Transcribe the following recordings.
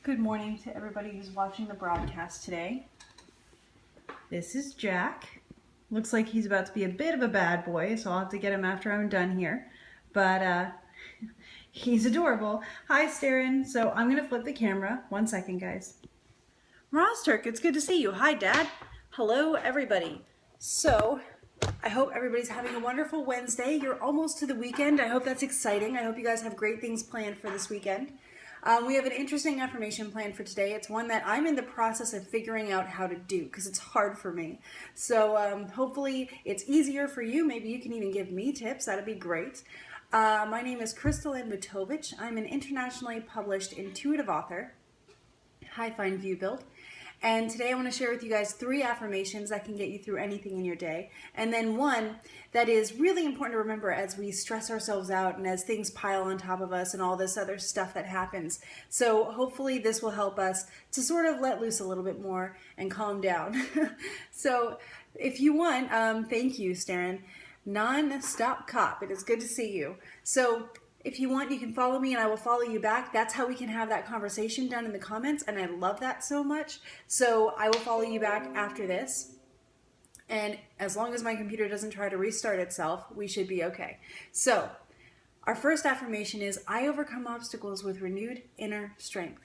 Good morning to everybody who's watching the broadcast today. This is Jack. Looks like he's about to be a bit of a bad boy, so I'll have to get him after I'm done here. But he's adorable. Hi, Staryn. So I'm going to flip the camera. 1 second, guys. Rosturk, it's good to see you. Hi, Dad. Hello, everybody. So I hope everybody's having a wonderful Wednesday. You're almost to the weekend. I hope that's exciting. I hope you guys have great things planned for this weekend. We have an interesting affirmation plan for today. It's one that I'm in the process of figuring out how to do because it's hard for me. So hopefully it's easier for you. Maybe you can even give me tips. That'd be great. My name is Crystal Butovich. I'm an internationally published intuitive author. Hi, Fine View Build. And today I want to share with you guys 3 affirmations that can get you through anything in your day. And then one that is really important to remember as we stress ourselves out and as things pile on top of us and all this other stuff that happens. So hopefully this will help us to sort of let loose a little bit more and calm down. So if you want, thank you, Staryn. Non-stop cop. It is good to see you. So if you want, you can follow me and I will follow you back. That's how we can have that conversation down in the comments, and I love that so much. So I will follow you back after this. And as long as my computer doesn't try to restart itself, we should be okay. So our first affirmation is, I overcome obstacles with renewed inner strength.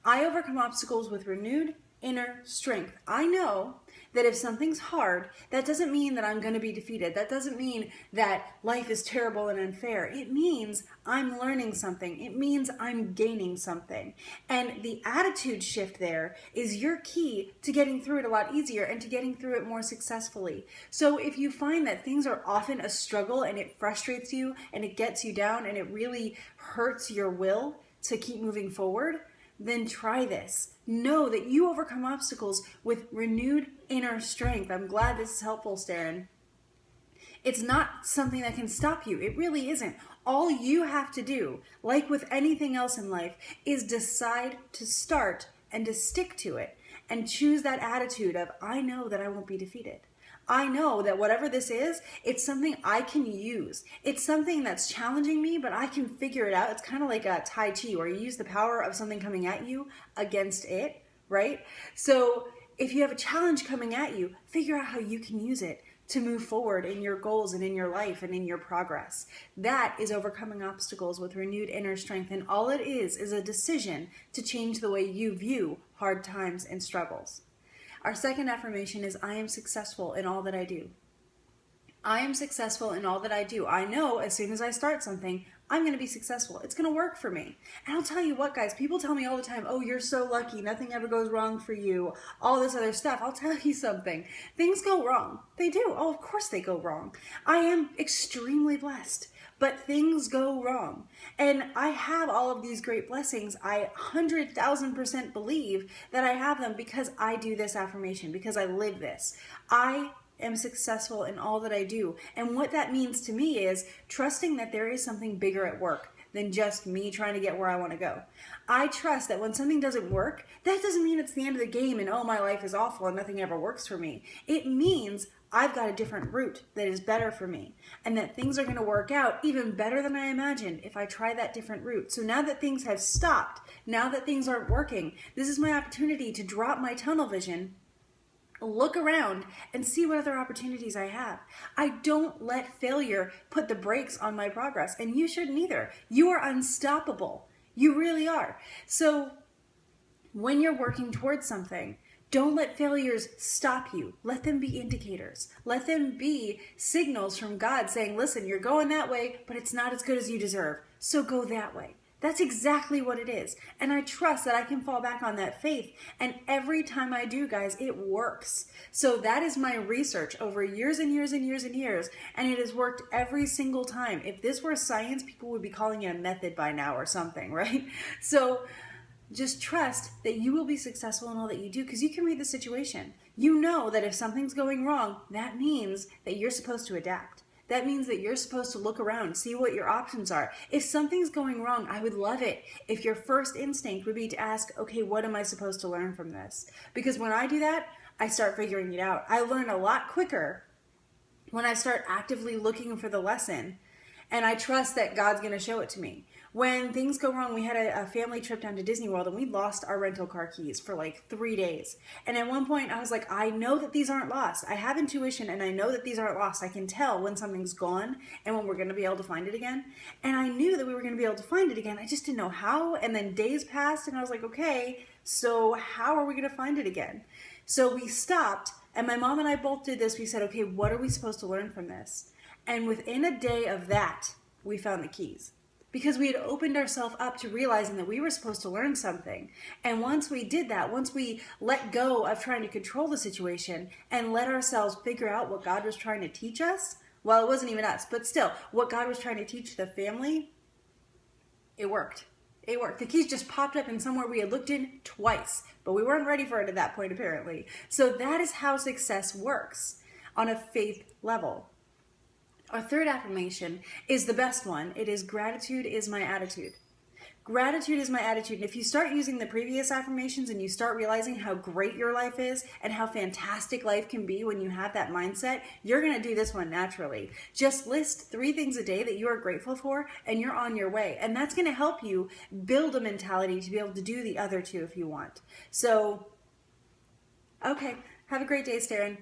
I overcome obstacles with renewed inner strength. I know that if something's hard, that doesn't mean that I'm going to be defeated. That doesn't mean that life is terrible and unfair. It means I'm learning something. It means I'm gaining something. And the attitude shift there is your key to getting through it a lot easier and to getting through it more successfully. So if you find that things are often a struggle and it frustrates you and it gets you down and it really hurts your will to keep moving forward, then try this. Know that you overcome obstacles with renewed inner strength. I'm glad this is helpful, Staryn. It's not something that can stop you. It really isn't. All you have to do, like with anything else in life, is decide to start and to stick to it and choose that attitude of, I know that I won't be defeated. I know that whatever this is, it's something I can use. It's something that's challenging me, but I can figure it out. It's kind of like a Tai Chi where you use the power of something coming at you against it, right? So if you have a challenge coming at you, figure out how you can use it to move forward in your goals and in your life and in your progress. That is overcoming obstacles with renewed inner strength. And all it is a decision to change the way you view hard times and struggles. Our second affirmation is, I am successful in all that I do. I am successful in all that I do. I know as soon as I start something, I'm going to be successful. It's going to work for me. And I'll tell you what, guys, people tell me all the time, oh, you're so lucky. Nothing ever goes wrong for you. All this other stuff. I'll tell you something. Things go wrong. They do. Oh, of course they go wrong. I am extremely blessed. But things go wrong. And I have all of these great blessings. I 100,000% believe that I have them because I do this affirmation, because I live this. I am successful in all that I do. And what that means to me is trusting that there is something bigger at work than just me trying to get where I want to go. I trust that when something doesn't work, that doesn't mean it's the end of the game and, oh, my life is awful and nothing ever works for me. It means I've got a different route that is better for me and that things are going to work out even better than I imagined if I try that different route. So now that things have stopped, now that things aren't working, this is my opportunity to drop my tunnel vision, look around and see what other opportunities I have. I don't let failure put the brakes on my progress, and you shouldn't either. You are unstoppable. You really are. So when you're working towards something, don't let failures stop you. Let them be indicators. Let them be signals from God saying, listen, you're going that way, but it's not as good as you deserve. So go that way. That's exactly what it is. And I trust that I can fall back on that faith. And every time I do, guys, it works. So that is my research over years and years and years and years. And it has worked every single time. If this were science, people would be calling it a method by now or something, right? So just trust that you will be successful in all that you do because you can read the situation. You know that if something's going wrong, that means that you're supposed to adapt. That means that you're supposed to look around, see what your options are. If something's going wrong, I would love it if your first instinct would be to ask, okay, what am I supposed to learn from this? Because when I do that, I start figuring it out. I learn a lot quicker when I start actively looking for the lesson, and I trust that God's going to show it to me. when things go wrong, we had a family trip down to Disney World and we lost our rental car keys for like 3 days. And at one point I was like, I know that these aren't lost. I have intuition and I know that these aren't lost. I can tell when something's gone and when we're going to be able to find it again. And I knew that we were going to be able to find it again. I just didn't know how. And then days passed and I was like, okay, so how are we going to find it again? So we stopped, and my mom and I both did this. We said, okay, what are we supposed to learn from this? And within a day of that, we found the keys. Because we had opened ourselves up to realizing that we were supposed to learn something. And once we did that, once we let go of trying to control the situation and let ourselves figure out what God was trying to teach us, well, it wasn't even us, but still, what God was trying to teach the family, it worked. It worked. The keys just popped up in somewhere we had looked in twice, but we weren't ready for it at that point, apparently. So that is how success works on a faith level. Our third affirmation is the best one. It is gratitude is my attitude. Gratitude is my attitude. And if you start using the previous affirmations and you start realizing how great your life is and how fantastic life can be when you have that mindset, you're going to do this one naturally. Just list 3 things a day that you are grateful for and you're on your way. And that's going to help you build a mentality to be able to do the other 2 if you want. So, okay, have a great day, Staryn.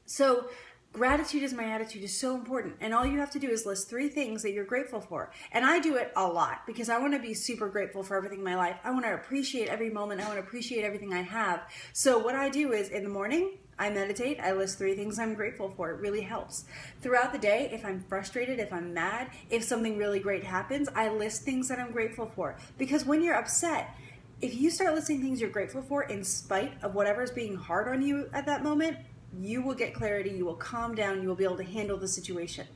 So, gratitude is my attitude is so important. And all you have to do is list 3 things that you're grateful for. And I do it a lot because I want to be super grateful for everything in my life. I want to appreciate every moment. I want to appreciate everything I have. So what I do is in the morning, I meditate. I list 3 things I'm grateful for. It really helps. Throughout the day, if I'm frustrated, if I'm mad, if something really great happens, I list things that I'm grateful for. Because when you're upset, if you start listing things you're grateful for in spite of whatever's being hard on you at that moment, you will get clarity, you will calm down, you will be able to handle the situation.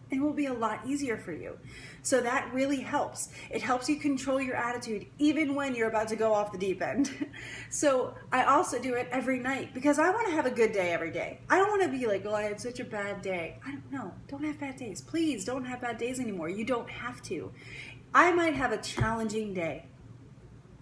It will be a lot easier for you. So that really helps. It helps you control your attitude even when you're about to go off the deep end. So I also do it every night because I want to have a good day every day. I don't want to be like, oh, I had such a bad day. I don't know. Don't have bad days. Please don't have bad days anymore. You don't have to. I might have a challenging day.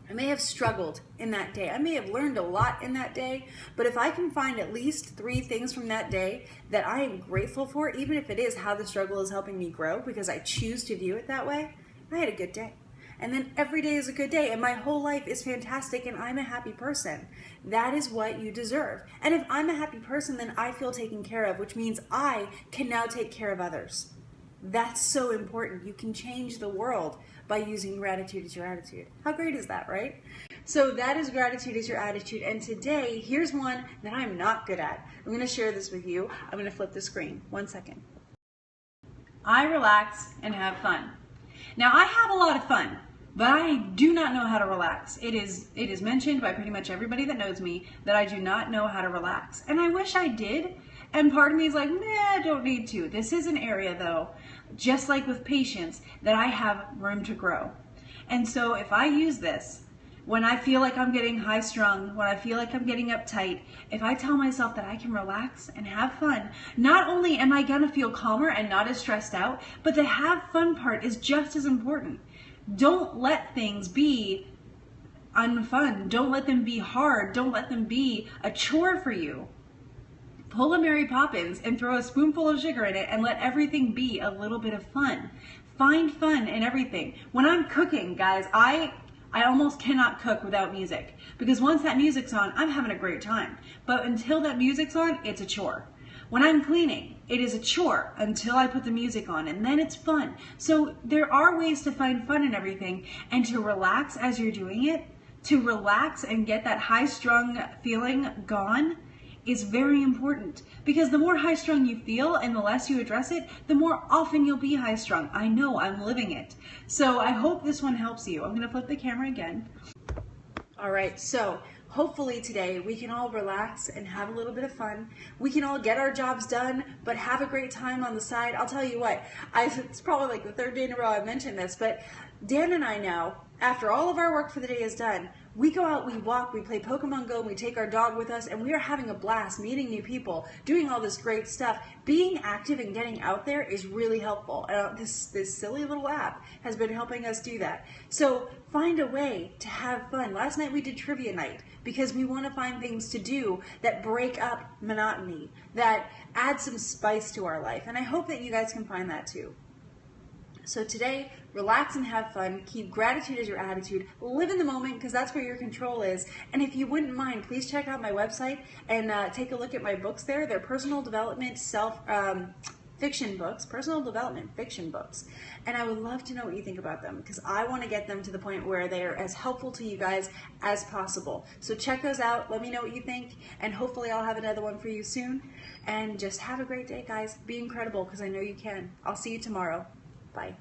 I may have struggled in that day. I may have learned a lot in that day, but if I can find at least 3 things from that day that I am grateful for, even if it is how the struggle is helping me grow because I choose to view it that way, I had a good day. And then every day is a good day and my whole life is fantastic and I'm a happy person. That is what you deserve. And if I'm a happy person, then I feel taken care of, which means I can now take care of others. That's so important. You can change the world by using gratitude as your attitude. How great is that, right? So that is gratitude as your attitude. And today, here's one that I'm not good at. I'm going to share this with you. I'm going to flip the screen. 1 second. I relax and have fun. Now, I have a lot of fun, but I do not know how to relax. It is mentioned by pretty much everybody that knows me that I do not know how to relax. And I wish I did. And part of me is like, nah, I don't need to. This is an area, though, just like with patience, that I have room to grow. And so if I use this, when I feel like I'm getting high strung, when I feel like I'm getting uptight, if I tell myself that I can relax and have fun, not only am I going to feel calmer and not as stressed out, but the have fun part is just as important. Don't let things be unfun. Don't let them be hard. Don't let them be a chore for you. Pull a Mary Poppins and throw a spoonful of sugar in it and let everything be a little bit of fun. Find fun in everything. When I'm cooking, guys, I almost cannot cook without music because once that music's on, I'm having a great time. But until that music's on, it's a chore. When I'm cleaning, it is a chore until I put the music on and then it's fun. So there are ways to find fun in everything and to relax as you're doing it, to relax and get that high-strung feeling gone is very important because the more high-strung you feel and the less you address it, the more often you'll be high-strung. I know, I'm living it. So I hope this one helps you. I'm going to flip the camera again. All right, so hopefully today we can all relax and have a little bit of fun. We can all get our jobs done, but have a great time on the side. I'll tell you what, it's probably like the 3rd day in a row I've mentioned this, but Dan and I now, after all of our work for the day is done, we go out, we walk, we play Pokemon Go, we take our dog with us, and we are having a blast, meeting new people, doing all this great stuff. Being active and getting out there is really helpful. This silly little app has been helping us do that. So find a way to have fun. Last night we did trivia night because we want to find things to do that break up monotony, that add some spice to our life. And I hope that you guys can find that too. So today, relax and have fun, keep gratitude as your attitude, live in the moment because that's where your control is. And if you wouldn't mind, please check out my website and take a look at my books there. They're personal development, fiction books, personal development fiction books. And I would love to know what you think about them because I want to get them to the point where they are as helpful to you guys as possible. So check those out. Let me know what you think, and hopefully I'll have another one for you soon. And just have a great day, guys. Be incredible because I know you can. I'll see you tomorrow. Bye.